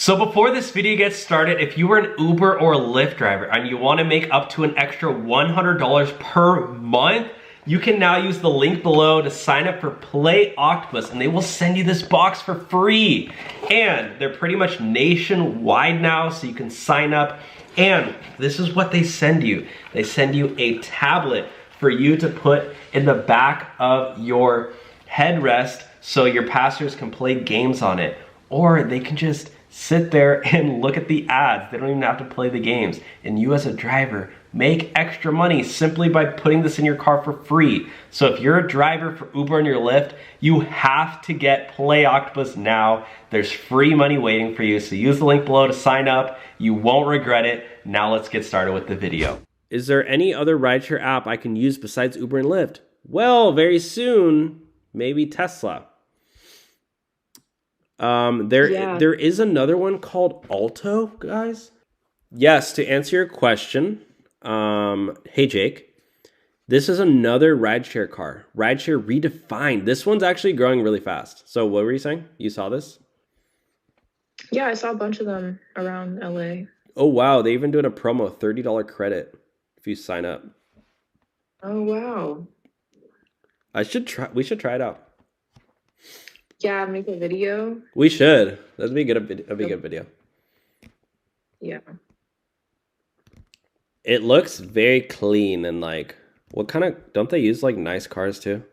So before this video gets started, if you were an Uber or Lyft driver and you want to make up to an extra $100 per month, you can now use the link below to sign up for Play Octopus and they will send you this box for free. And they're pretty much nationwide now, so you can sign up. And this is what they send you. They send you a tablet for you to put in the back of your headrest so your passengers can play games on it. Or they can just sit there and look at the ads. They don't even have to play the games. And you as a driver make extra money simply by putting this in your car for free. So if you're a driver for Uber and your Lyft, you have to get Play Octopus now. There's free money waiting for you. So use the link below to sign up. You won't regret it. Now let's get started with the video. Is there any other rideshare app I can use besides Uber and Lyft? Well, very soon, maybe Tesla. There is another one called Alto, guys. Yes, to answer your question, hey Jake, this is another rideshare car, Rideshare Redefined. This one's actually growing really fast. So what were you saying? You saw this? Yeah, I saw a bunch of them around LA. Oh wow, they even doing a promo, $30 credit if you sign up. Oh wow. We should try it out. Yeah, make a video. We should. That'd be a good video. Yeah. It looks very clean and like, don't they use like nice cars too?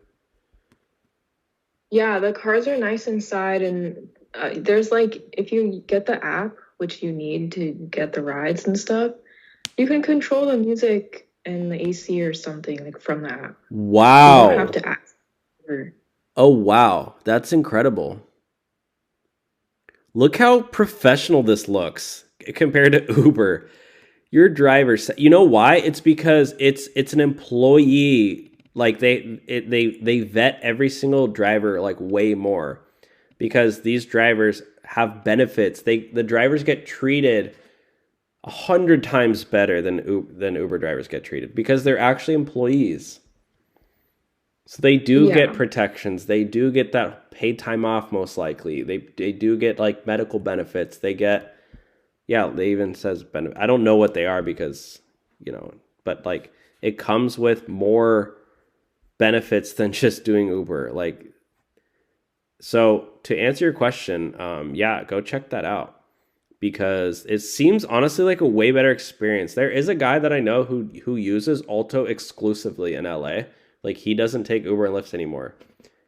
Yeah, the cars are nice inside, and there's like, if you get the app, which you need to get the rides and stuff, you can control the music and the AC or something like from the app. Wow. You don't have to ask for. Oh, wow. That's incredible. Look how professional this looks compared to Uber. Your driver, you know why? It's because it's an employee. Like they vet every single driver like way more because these drivers have benefits. The drivers get treated 100 times better than Uber drivers get treated because they're actually employees. So they do get protections. They do get that paid time off most likely. They do get like medical benefits. They get, they even says benefit. I don't know what they are because, but like it comes with more benefits than just doing Uber. Like, so to answer your question, go check that out because it seems honestly like a way better experience. There is a guy that I know who uses Alto exclusively in LA. Like, he doesn't take Uber and Lyft anymore.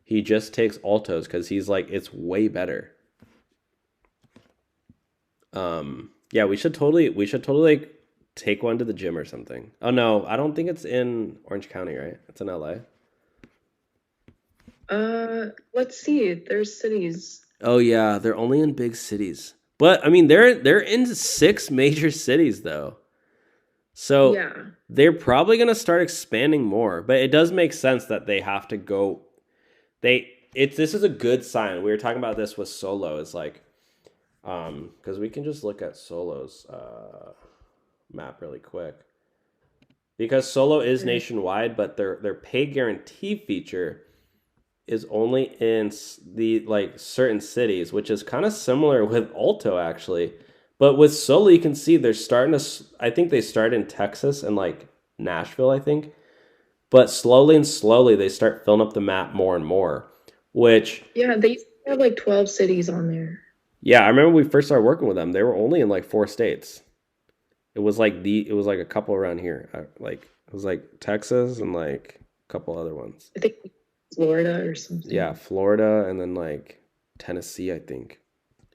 He just takes Altos because he's like, it's way better. We should totally like take one to the gym or something. Oh no, I don't think it's in Orange County, right? It's in LA. Let's see. There's cities. Oh yeah, they're only in big cities. But I mean, they're in 6 major cities though. So they're probably going to start expanding more, but it does make sense that they have to go. This is a good sign. We were talking about this with Solo. It's like, because we can just look at Solo's map really quick. Because Solo is nationwide, but their pay guarantee feature is only in the like certain cities, which is kind of similar with Alto actually. But with Solo, you can see they're starting to, I think they start in Texas and like Nashville, I think. But slowly they start filling up the map more and more, which... Yeah, they used to have like 12 cities on there. Yeah, I remember when we first started working with them, they were only in like 4 states. It was like a couple around here. It was like Texas and like a couple other ones. I think Florida or something. Yeah, Florida and then like Tennessee, I think.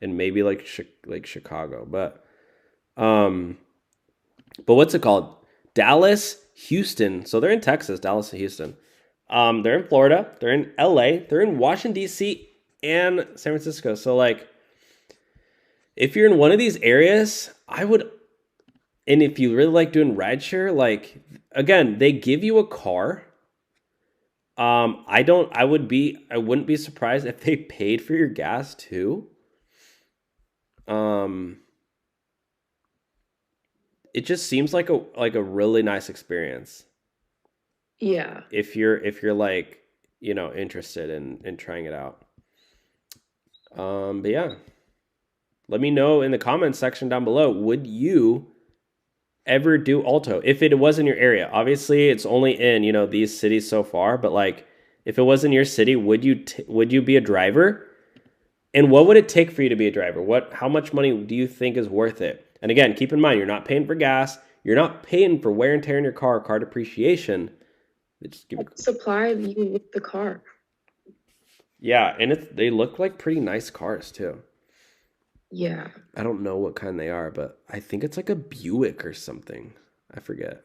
And maybe like Chicago, but what's it called? Dallas, Houston. So they're in Texas, Dallas and Houston. They're in Florida, they're in LA, they're in Washington D.C. and San Francisco. So like, if you're in one of these areas, and if you really like doing rideshare, like again, they give you a car. I wouldn't be surprised if they paid for your gas too. It just seems like a really nice experience. Yeah. If you're like, interested in trying it out. But yeah. Let me know in the comments section down below. Would you ever do Alto if it was in your area? Obviously, it's only in, you know, these cities so far, but like if it was in your city, would you be a driver? And what would it take for you to be a driver? How much money do you think is worth it? And again, keep in mind, you're not paying for gas. You're not paying for wear and tear in your car depreciation. Supply you with the car. Yeah, and they look like pretty nice cars too. Yeah. I don't know what kind they are, but I think it's like a Buick or something. I forget.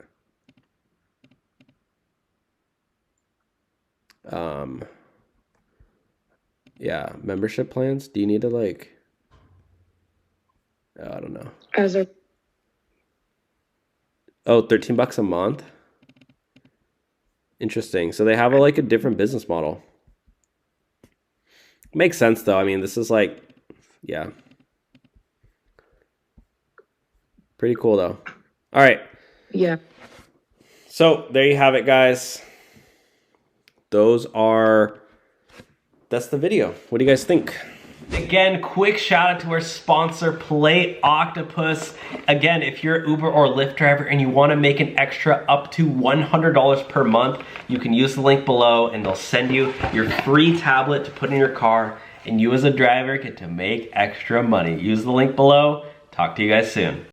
Yeah, membership plans. Do you need to like, I don't know. Oh, $13 a month. Interesting. So they have like a different business model. Makes sense though. I mean, this is like, yeah. Pretty cool though. All right. Yeah. So there you have it, guys. That's the video. What do you guys think? Again, quick shout out to our sponsor, Play Octopus. Again, if you're an Uber or Lyft driver and you want to make an extra up to $100 per month, you can use the link below and they'll send you your free tablet to put in your car, and you as a driver get to make extra money. Use the link below. Talk to you guys soon.